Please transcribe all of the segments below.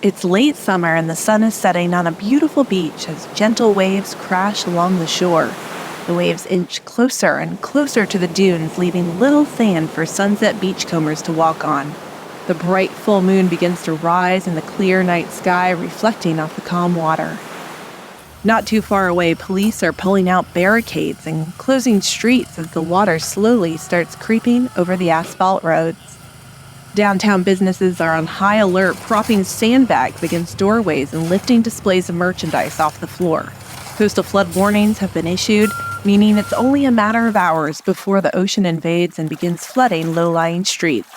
It's late summer and the sun is setting on a beautiful beach as gentle waves crash along the shore. The waves inch closer and closer to the dunes, leaving little sand for sunset beachcombers to walk on. The bright full moon begins to rise in the clear night sky, reflecting off the calm water. Not too far away, police are pulling out barricades and closing streets as the water slowly starts creeping over the asphalt roads. Downtown businesses are on high alert, propping sandbags against doorways and lifting displays of merchandise off the floor. Coastal flood warnings have been issued, meaning it's only a matter of hours before the ocean invades and begins flooding low-lying streets.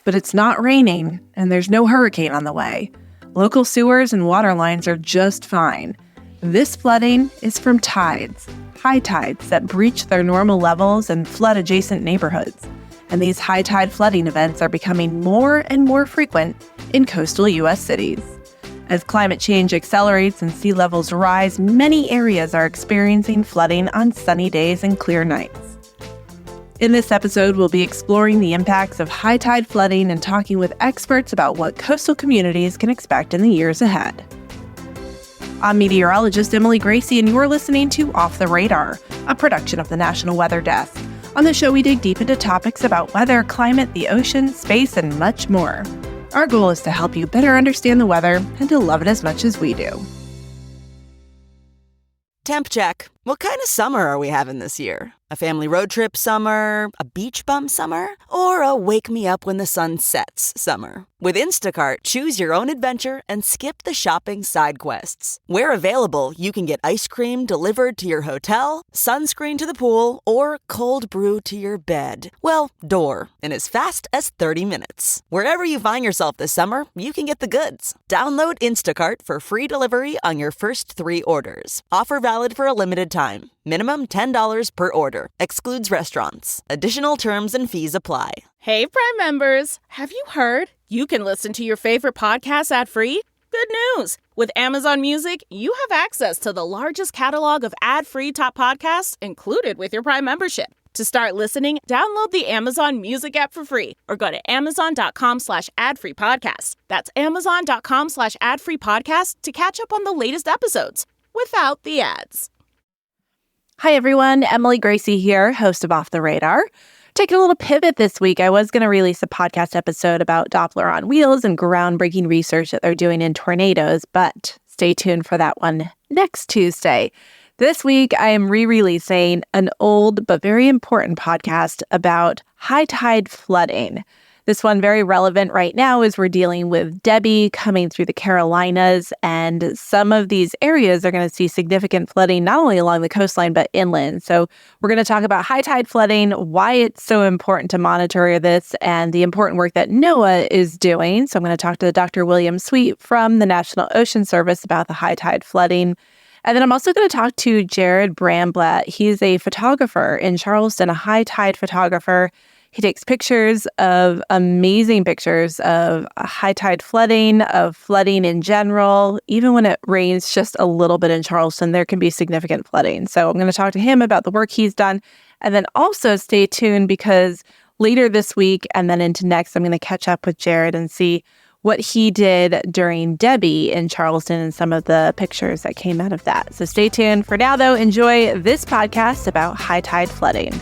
But it's not raining, and there's no hurricane on the way. Local sewers and water lines are just fine. This flooding is from tides, high tides that breach their normal levels and flood adjacent neighborhoods. And these high tide flooding events are becoming more and more frequent in coastal U.S. cities. As climate change accelerates and sea levels rise, many areas are experiencing flooding on sunny days and clear nights. In this episode, we'll be exploring the impacts of high tide flooding and talking with experts about what coastal communities can expect in the years ahead. I'm meteorologist Emily Gracie, and you're listening to Off the Radar, a production of the National Weather Desk. On the show, we dig deep into topics about weather, climate, the ocean, space, and much more. Our goal is to help you better understand the weather and to love it as much as we do. Temp check. What kind of summer are we having this year? A family road trip summer? A beach bum summer? Or a wake me up when the sun sets summer? With Instacart, choose your own adventure and skip the shopping side quests. Where available, you can get ice cream delivered to your hotel, sunscreen to the pool, or cold brew to your bed. Well, door, in as fast as 30 minutes. Wherever you find yourself this summer, you can get the goods. Download Instacart for free delivery on your first 3 orders. Offer valid for a limited time. Minimum $10 per order. Excludes restaurants. Additional terms and fees apply. Hey, Prime members. Have you heard? You can listen to your favorite podcasts ad-free. Good news. With Amazon Music, you have access to the largest catalog of ad-free top podcasts included with your Prime membership. To start listening, download the Amazon Music app for free or go to amazon.com/ad-free podcast. That's amazon.com/ad-free podcast to catch up on the latest episodes without the ads. Hi, everyone. Emily Gracie here, host of Off the Radar. Taking a little pivot this week, I was going to release a podcast episode about Doppler on wheels and groundbreaking research that they're doing in tornadoes, but stay tuned for that one next Tuesday. This week, I am re-releasing an old but very important podcast about high tide flooding. This one very relevant right now as we're dealing with Debbie coming through the Carolinas, and some of these areas are going to see significant flooding, not only along the coastline, but inland. So we're going to talk about high tide flooding, why it's so important to monitor this, and the important work that NOAA is doing. So I'm going to talk to Dr. William Sweet from the National Ocean Service about the high tide flooding. And then I'm also going to talk to Jared Bramblett. He's a photographer in Charleston, a high tide photographer. He takes pictures of amazing pictures of high tide flooding, of flooding in general. Even when it rains just a little bit in Charleston, there can be significant flooding. So I'm going to talk to him about the work he's done. And then also stay tuned because later this week and then into next, I'm going to catch up with Jared and see what he did during Debbie in Charleston and some of the pictures that came out of that. So stay tuned. For now, though, enjoy this podcast about high tide flooding.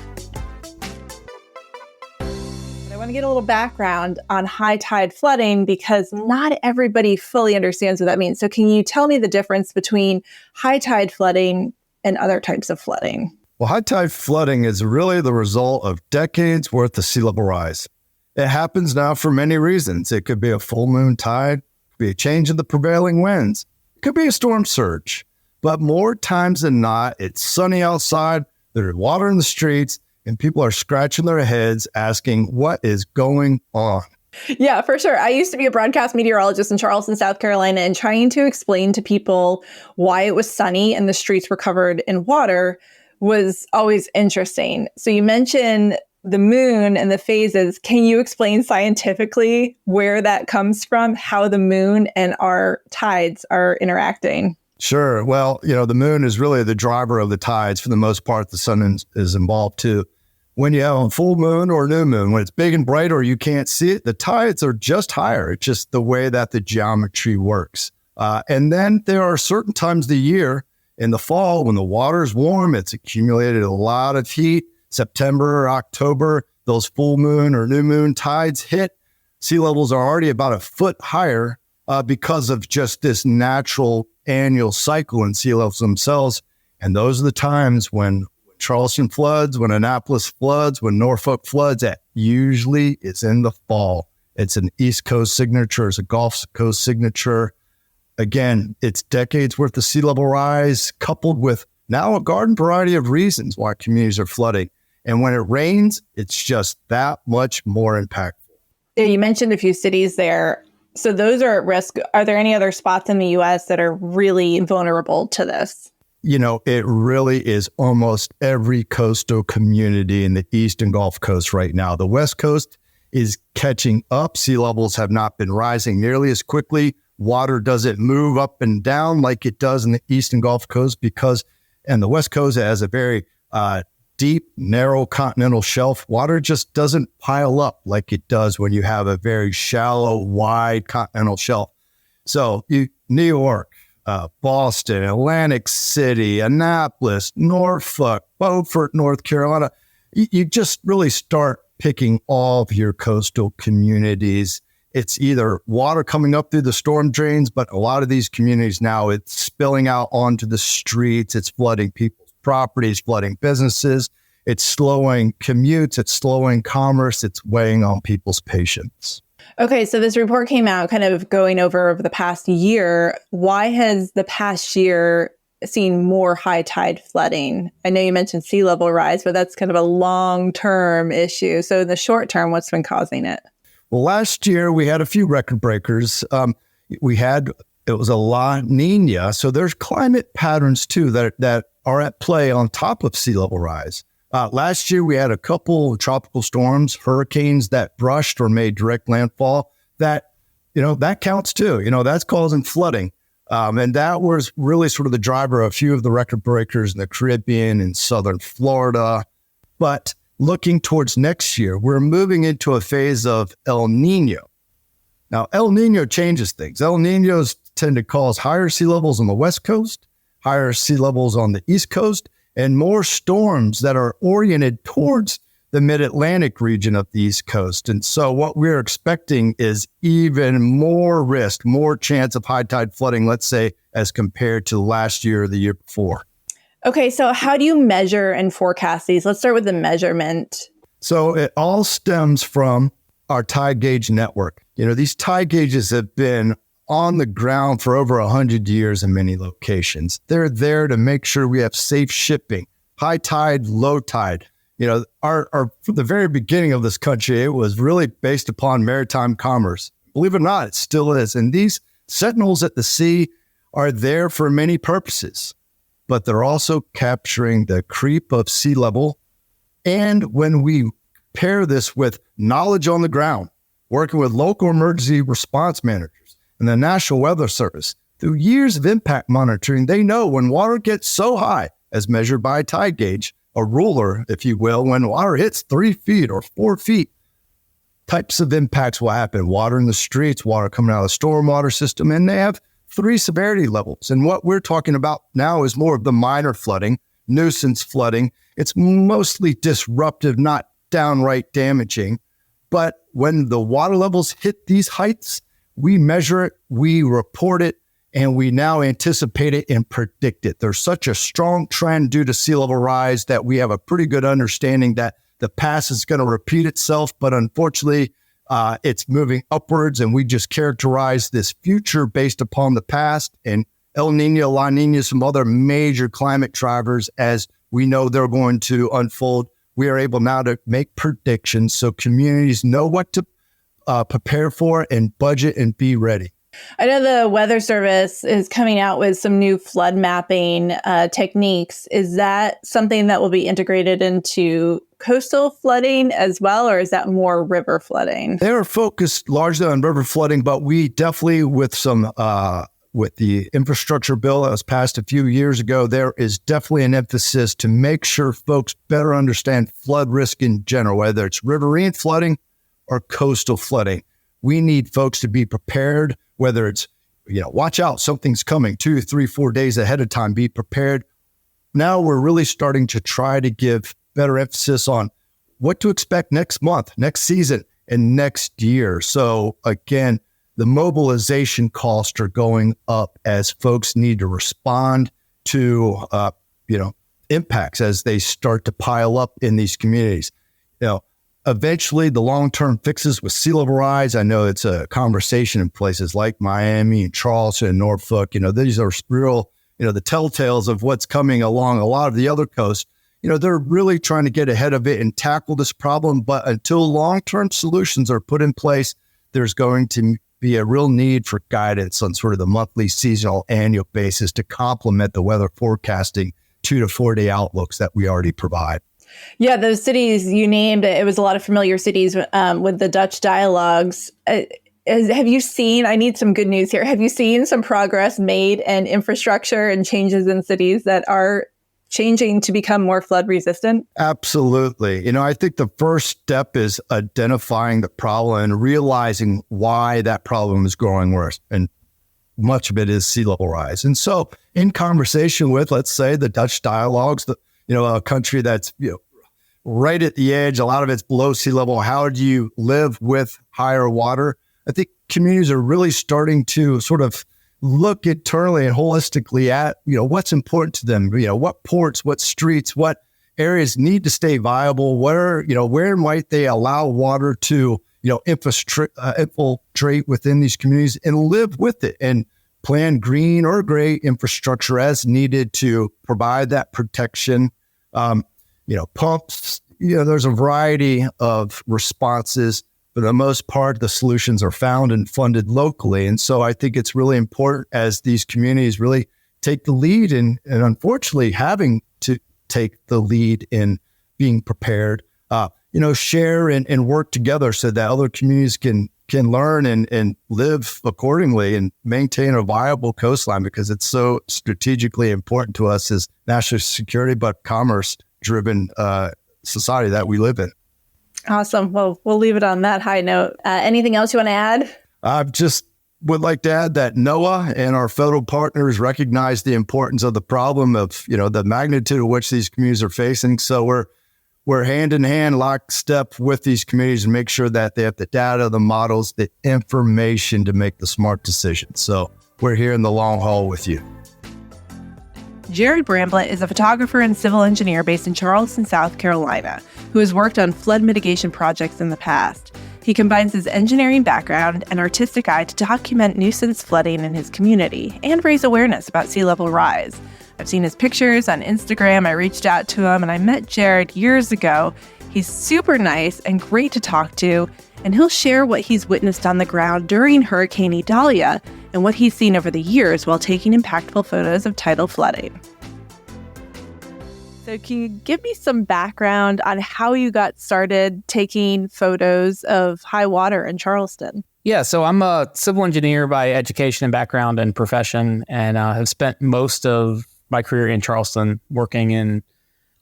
I want to get a little background on high tide flooding because not everybody fully understands what that means. So can you tell me the difference between high tide flooding and other types of flooding? Well, high tide flooding is really the result of decades worth of sea level rise. It happens now for many reasons. It could be a full moon tide, it could be a change in the prevailing winds, it could be a storm surge. But more times than not, it's sunny outside, there's water in the streets, and people are scratching their heads asking, what is going on? Yeah, for sure. I used to be a broadcast meteorologist in Charleston, South Carolina, and trying to explain to people why it was sunny and the streets were covered in water was always interesting. So you mentioned the moon and the phases. Can you explain scientifically where that comes from, how the moon and our tides are interacting? Sure. Well, the moon is really the driver of the tides. For the most part, the sun is involved too. when you have a full moon or new moon, when it's big and bright or you can't see it, the tides are just higher. It's just the way that the geometry works. And then there are certain times of the year in the fall when the water is warm, it's accumulated a lot of heat. September or October, those full moon or new moon tides hit. Sea levels are already about a foot higher because of just this natural annual cycle in sea levels themselves. And those are the times when Charleston floods, when Annapolis floods, when Norfolk floods. That usually is in the fall. It's an East Coast signature, it's a Gulf Coast signature. Again, it's decades worth of sea level rise coupled with now a garden variety of reasons why communities are flooding. And when it rains, it's just that much more impactful. Yeah, you mentioned a few cities there. So those are at risk. Are there any other spots in the U.S. that are really vulnerable to this? You know, it really is almost every coastal community in the East and Gulf Coast right now. The West Coast is catching up. Sea levels have not been rising nearly as quickly. Water doesn't move up and down like it does in the East and Gulf Coast and the West Coast has a very deep, narrow continental shelf. Water just doesn't pile up like it does when you have a very shallow, wide continental shelf. So New York, Boston, Atlantic City, Annapolis, Norfolk, Beaufort, North Carolina, you just really start picking all of your coastal communities. It's either water coming up through the storm drains, but a lot of these communities now, it's spilling out onto the streets. It's flooding people's properties, flooding businesses. It's slowing commutes. It's slowing commerce. It's weighing on people's patience. Okay, so this report came out kind of going over the past year. Why has the past year seen more high tide flooding? I know you mentioned sea level rise, but that's kind of a long-term issue. So in the short term, what's been causing it? Well, last year we had a few record breakers. It was a La Nina. So there's climate patterns too that are at play on top of sea level rise. Last year we had a couple of tropical storms, hurricanes that brushed or made direct landfall. That counts too. That's causing flooding. And that was really sort of the driver of a few of the record breakers in the Caribbean and southern Florida. But looking towards next year, we're moving into a phase of El Nino. Now, El Nino changes things. El Ninos tend to cause higher sea levels on the West Coast, higher sea levels on the East Coast, and more storms that are oriented towards the mid-Atlantic region of the East Coast. And so what we're expecting is even more risk, more chance of high tide flooding, let's say, as compared to last year or the year before. Okay, so how do you measure and forecast these? Let's start with the measurement. So it all stems from our tide gauge network. These tide gauges have been on the ground for over 100 years in many locations. They're there to make sure we have safe shipping, high tide, low tide. From the very beginning of this country, it was really based upon maritime commerce. Believe it or not, it still is. And these sentinels at the sea are there for many purposes, but they're also capturing the creep of sea level. And when we pair this with knowledge on the ground, working with local emergency response managers and the National Weather Service, through years of impact monitoring, they know when water gets so high, as measured by a tide gauge, a ruler, if you will, when water hits 3 feet or 4 feet, types of impacts will happen. Water in the streets, water coming out of the stormwater system, and they have 3 severity levels. And what we're talking about now is more of the minor flooding, nuisance flooding. It's mostly disruptive, not downright damaging. But when the water levels hit these heights, we measure it, we report it, and we now anticipate it and predict it. There's such a strong trend due to sea level rise that we have a pretty good understanding that the past is going to repeat itself, but unfortunately, it's moving upwards, and we just characterize this future based upon the past. And El Nino, La Nina, some other major climate drivers, as we know they're going to unfold. We are able now to make predictions so communities know what to prepare for and budget and be ready. I know the Weather Service is coming out with some new flood mapping techniques. Is that something that will be integrated into coastal flooding as well, or is that more river flooding? They're focused largely on river flooding, but we definitely, with some with the infrastructure bill that was passed a few years ago, there is definitely an emphasis to make sure folks better understand flood risk in general, whether it's riverine flooding or coastal flooding. We need folks to be prepared, whether it's, watch out, something's coming 2, 3, 4 days ahead of time, be prepared. Now we're really starting to try to give better emphasis on what to expect next month, next season, and next year. So again, the mobilization costs are going up as folks need to respond to, impacts as they start to pile up in these communities. Eventually the long-term fixes with sea level rise, I know it's a conversation in places like Miami and Charleston and Norfolk. These are real, the telltales of what's coming along a lot of the other coasts. They're really trying to get ahead of it and tackle this problem. But until long-term solutions are put in place, there's going to be a real need for guidance on sort of the monthly, seasonal, annual basis to complement the weather forecasting 2 to 4 day outlooks that we already provide. Yeah, those cities you named, it was a lot of familiar cities with the Dutch dialogues. Have you seen, I need some good news here, have you seen some progress made in infrastructure and changes in cities that are changing to become more flood resistant? Absolutely. I think the first step is identifying the problem and realizing why that problem is growing worse. And much of it is sea level rise. And so in conversation with, let's say, the Dutch dialogues, a country that's right at the edge, a lot of it's below sea level. How do you live with higher water? I think communities are really starting to sort of look internally and holistically at, what's important to them, what ports, what streets, what areas need to stay viable, where might they allow water to, infiltrate within these communities and live with it and plan green or gray infrastructure as needed to provide that protection. Pumps, there's a variety of responses. For the most part, the solutions are found and funded locally. And so I think it's really important as these communities really take the lead and unfortunately having to take the lead in being prepared, share and work together so that other communities can learn and live accordingly and maintain a viable coastline, because it's so strategically important to us as national security, but commerce-driven society that we live in. Awesome. Well, we'll leave it on that high note. Anything else you want to add? I just would like to add that NOAA and our federal partners recognize the importance of the problem of, the magnitude of which these communities are facing. So we're hand in hand, lockstep with these communities and make sure that they have the data, the models, the information to make the smart decisions. So we're here in the long haul with you. Jared Bramblett is a photographer and civil engineer based in Charleston, South Carolina, who has worked on flood mitigation projects in the past. He combines his engineering background and artistic eye to document nuisance flooding in his community and raise awareness about sea level rise. I've seen his pictures on Instagram. I reached out to him and I met Jared years ago. He's super nice and great to talk to, and he'll share what he's witnessed on the ground during Hurricane Idalia and what he's seen over the years while taking impactful photos of tidal flooding. So can you give me some background on how you got started taking photos of high water in Charleston? Yeah, so I'm a civil engineer by education and background and profession, and have spent most of my career in Charleston working in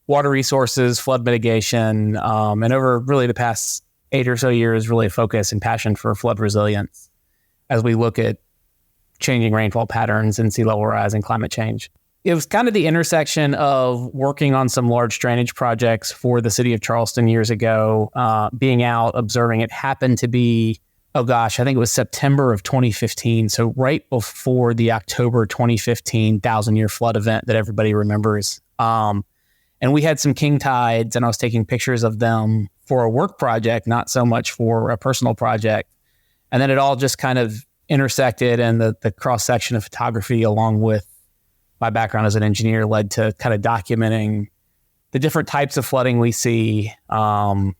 water resources, flood mitigation, and over really the past 8 or so years, really a focus and passion for flood resilience as we look at changing rainfall patterns and sea level rise and climate change. It was kind of the intersection of working on some large drainage projects for the city of Charleston years ago, being out, observing. It happened to be, I think it was September of 2015. So right before the October 2015 1,000-year flood event that everybody remembers. And we had some king tides, and I was taking pictures of them for a work project, not so much for a personal project. And then it all just kind of intersected, and the cross-section of photography along with my background as an engineer led to kind of documenting the different types of flooding we see, why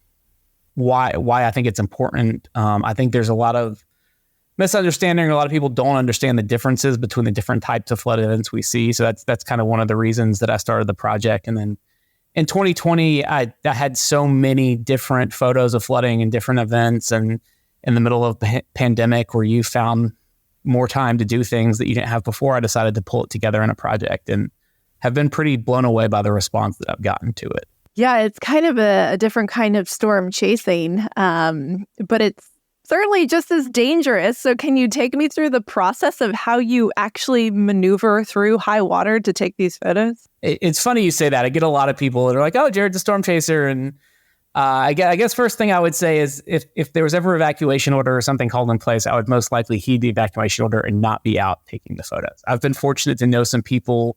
I think it's important. I think there's a lot of misunderstanding. A lot of people don't understand the differences between the different types of flood events we see. So that's kind of one of the reasons that I started the project. And then in 2020, I had so many different photos of flooding and different events, and in the middle of the pandemic where you found more time to do things that you didn't have before, I decided to pull it together in a project and have been pretty blown away by the response that I've gotten to it. Yeah, it's kind of a different kind of storm chasing, but it's certainly just as dangerous. So can you take me through the process of how you actually maneuver through high water to take these photos? It's funny you say that. I get a lot of people that are like, oh, Jared's a storm chaser. And I guess first thing I would say is if there was ever an evacuation order or something called in place, I would most likely heed the evacuation order and not be out taking the photos. I've been fortunate to know some people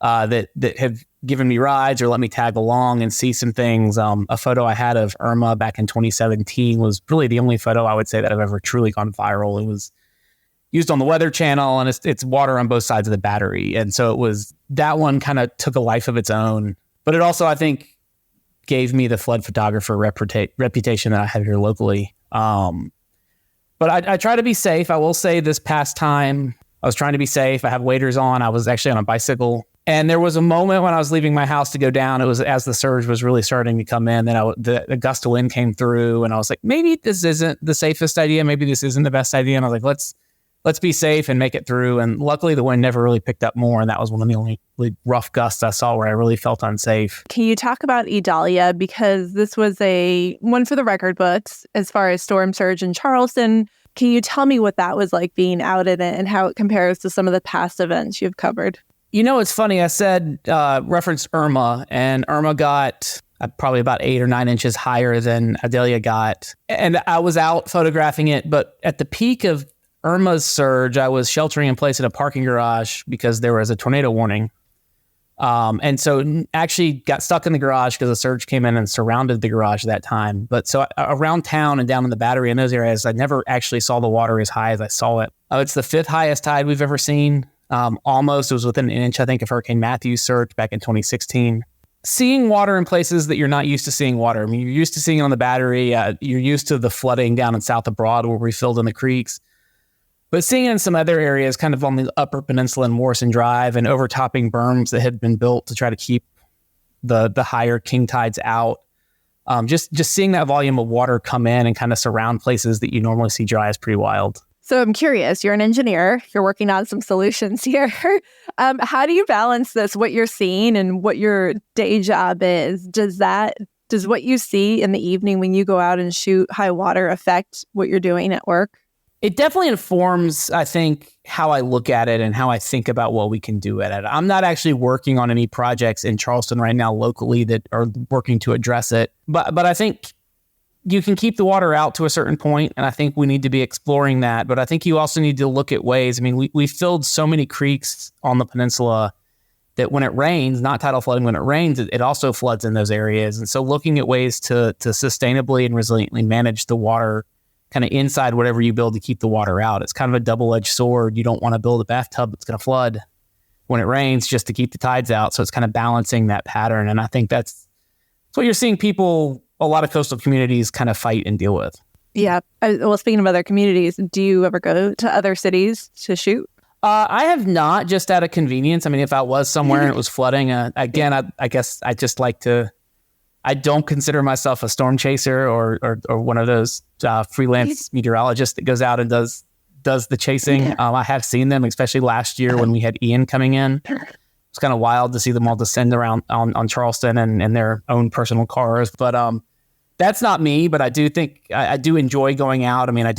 that have given me rides or let me tag along and see some things. A photo I had of Irma back in 2017 was really the only photo I would say that I've ever truly gone viral. It was used on the Weather Channel, and it's water on both sides of the battery. And so it was, that one kind of took a life of its own. But it also, I think, gave me the flood photographer reputation that I have here locally. But I try to be safe. I will say this past time, I was trying to be safe. I have waders on. I was actually on a bicycle. And there was a moment when I was leaving my house to go down. It was as the surge was really starting to come in. Then the gust of wind came through, and I was like, maybe this isn't the safest idea. Maybe this isn't the best idea. And I was like, let's be safe and make it through. And luckily, the wind never really picked up more. And that was one of the only really rough gusts I saw where I really felt unsafe. Can you talk about Idalia? Because this was a one for the record books as far as storm surge in Charleston. Can you tell me what that was like being out in it and how it compares to some of the past events you've covered? You know, it's funny. I said, referenced Irma, and Irma got probably about 8 or 9 inches higher than Idalia got. And I was out photographing it, but at the peak of Irma's surge, I was sheltering in place in a parking garage because there was a tornado warning. And so actually got stuck in the garage because the surge came in and surrounded the garage at that time. But so around town and down in the battery in those areas, I never actually saw the water as high as I saw it. It's the 5th highest tide we've ever seen. Almost, it was within an inch, I think, of Hurricane Matthew's surge back in 2016. Seeing water in places that you're not used to seeing water. I mean, you're used to seeing it on the battery. You're used to the flooding down in south of Broad where we filled in the creeks. But seeing it in some other areas, kind of on the Upper Peninsula and Morrison Drive and overtopping berms that had been built to try to keep the higher king tides out. Just seeing that volume of water come in and kind of surround places that you normally see dry is pretty wild. So I'm curious, you're an engineer, you're working on some solutions here. How do you balance this, what you're seeing and what your day job is? Does what you see in the evening when you go out and shoot high water affect what you're doing at work? It definitely informs, I think, how I look at it and how I think about what we can do at it. I'm not actually working on any projects in Charleston right now locally that are working to address it. But I think you can keep the water out to a certain point, and I think we need to be exploring that. But I think you also need to look at ways. I mean, we filled so many creeks on the peninsula that when it rains, not tidal flooding, when it rains, it also floods in those areas. And so looking at ways to sustainably and resiliently manage the water kind of inside whatever you build to keep the water out. It's kind of a double-edged sword. You don't want to build a bathtub that's going to flood when it rains just to keep the tides out. So it's kind of balancing that pattern. And I think that's what you're seeing people, a lot of coastal communities kind of fight and deal with. Yeah. Well, speaking of other communities, do you ever go to other cities to shoot? I have not, just out of convenience. I mean, if I was somewhere and it was flooding, again, I guess I just like to, I don't consider myself a storm chaser or one of those freelance meteorologists that goes out and does the chasing. Yeah. I have seen them, especially last year when we had Ian coming in. It's kind of wild to see them all descend around on Charleston and in their own personal cars. But that's not me, but I do think I do enjoy going out. I mean, I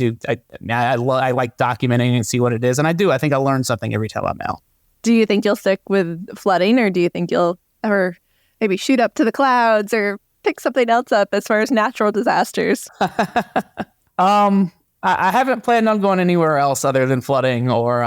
like documenting and see what it is. And I think I learn something every time I'm out. Do you think you'll stick with flooding, or do you think you'll ever maybe shoot up to the clouds or pick something else up as far as natural disasters? I haven't planned on going anywhere else other than flooding or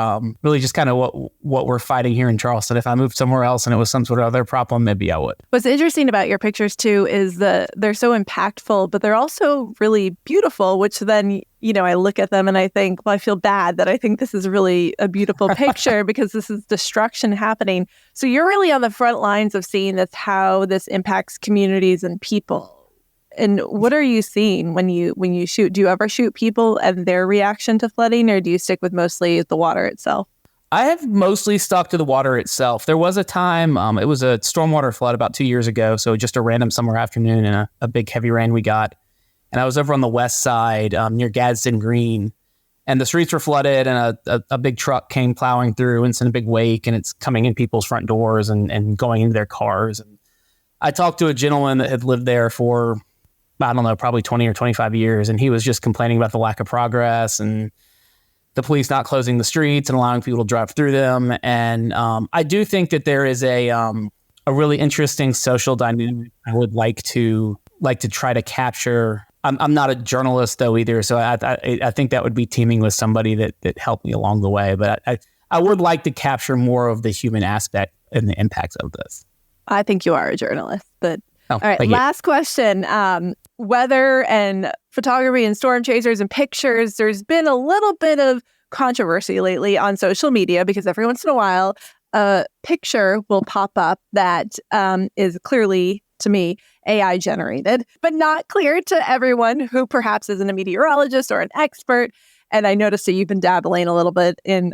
really just kind of what we're fighting here in Charleston. If I moved somewhere else and it was some sort of other problem, maybe I would. What's interesting about your pictures, too, is that they're so impactful, but they're also really beautiful, which then, I look at them and I think, well, I feel bad that I think this is really a beautiful picture because this is destruction happening. So you're really on the front lines of seeing how this impacts communities and people. And what are you seeing when you shoot? Do you ever shoot people and their reaction to flooding, or do you stick with mostly the water itself? I have mostly stuck to the water itself. There was a time, it was a stormwater flood about 2 years ago, so just a random summer afternoon and a big heavy rain we got. And I was over on the west side near Gadsden Green, and the streets were flooded, and a big truck came plowing through and sent a big wake, and it's coming in people's front doors and going into their cars. And I talked to a gentleman that had lived there for, I don't know, probably 20 or 25 years, and he was just complaining about the lack of progress and the police not closing the streets and allowing people to drive through them. And I do think that there is a really interesting social dynamic I would like to try to capture. I'm not a journalist though either, so I think that would be teaming with somebody that helped me along the way. But I would like to capture more of the human aspect and the impacts of this. I think you are a journalist, but all right. Thank you. Last question. Weather and photography and storm chasers and pictures. There's been a little bit of controversy lately on social media because every once in a while, a picture will pop up that is clearly, to me, AI generated, but not clear to everyone who perhaps isn't a meteorologist or an expert. And I noticed that you've been dabbling a little bit in,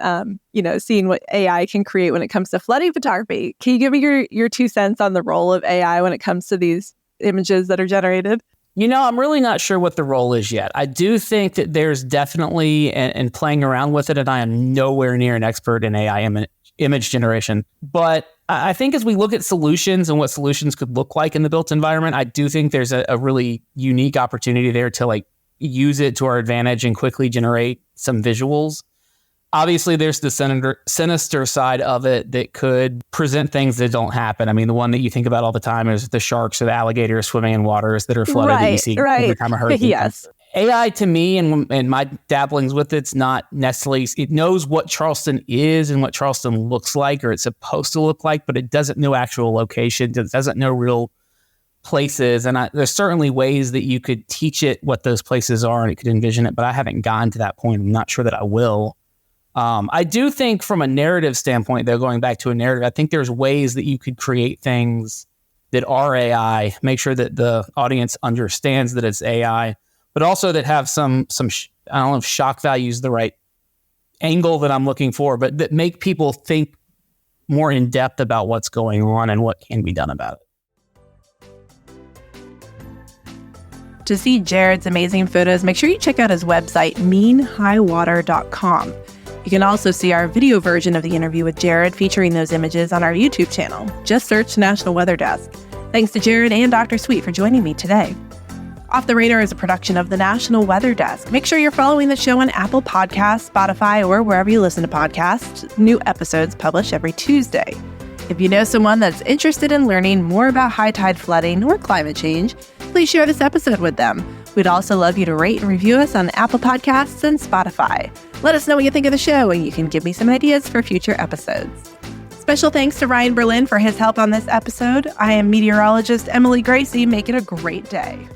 seeing what AI can create when it comes to flooding photography. Can you give me your 2 cents on the role of AI when it comes to these images that are generated? I'm really not sure what the role is yet. I do think that there's definitely, and playing around with it, and I am nowhere near an expert in AI image generation. But I think as we look at solutions and what solutions could look like in the built environment, I do think there's a really unique opportunity there to use it to our advantage and quickly generate some visuals. Obviously, there's the sinister side of it that could present things that don't happen. I mean, the one that you think about all the time is the sharks or the alligators swimming in waters that are flooded that you see every time a hurricane. Yes. AI to me and my dabblings with it's not necessarily, it knows what Charleston is and what Charleston looks like, or it's supposed to look like, but it doesn't know actual locations. It doesn't know real places. And there's certainly ways that you could teach it what those places are and it could envision it, but I haven't gotten to that point. I'm not sure that I will. I do think from a narrative standpoint, though, going back to a narrative, I think there's ways that you could create things that are AI, make sure that the audience understands that it's AI, but also that have some I don't know if shock value is the right angle that I'm looking for, but that make people think more in depth about what's going on and what can be done about it. To see Jared's amazing photos, make sure you check out his website, meanhighwater.com. You can also see our video version of the interview with Jared featuring those images on our YouTube channel. Just search National Weather Desk. Thanks to Jared and Dr. Sweet for joining me today. Off the Radar is a production of the National Weather Desk. Make sure you're following the show on Apple Podcasts, Spotify, or wherever you listen to podcasts. New episodes published every Tuesday. If you know someone that's interested in learning more about high tide flooding or climate change, please share this episode with them. We'd also love you to rate and review us on Apple Podcasts and Spotify. Let us know what you think of the show, and you can give me some ideas for future episodes. Special thanks to Ryan Berlin for his help on this episode. I am meteorologist Emily Gracie. Make it a great day.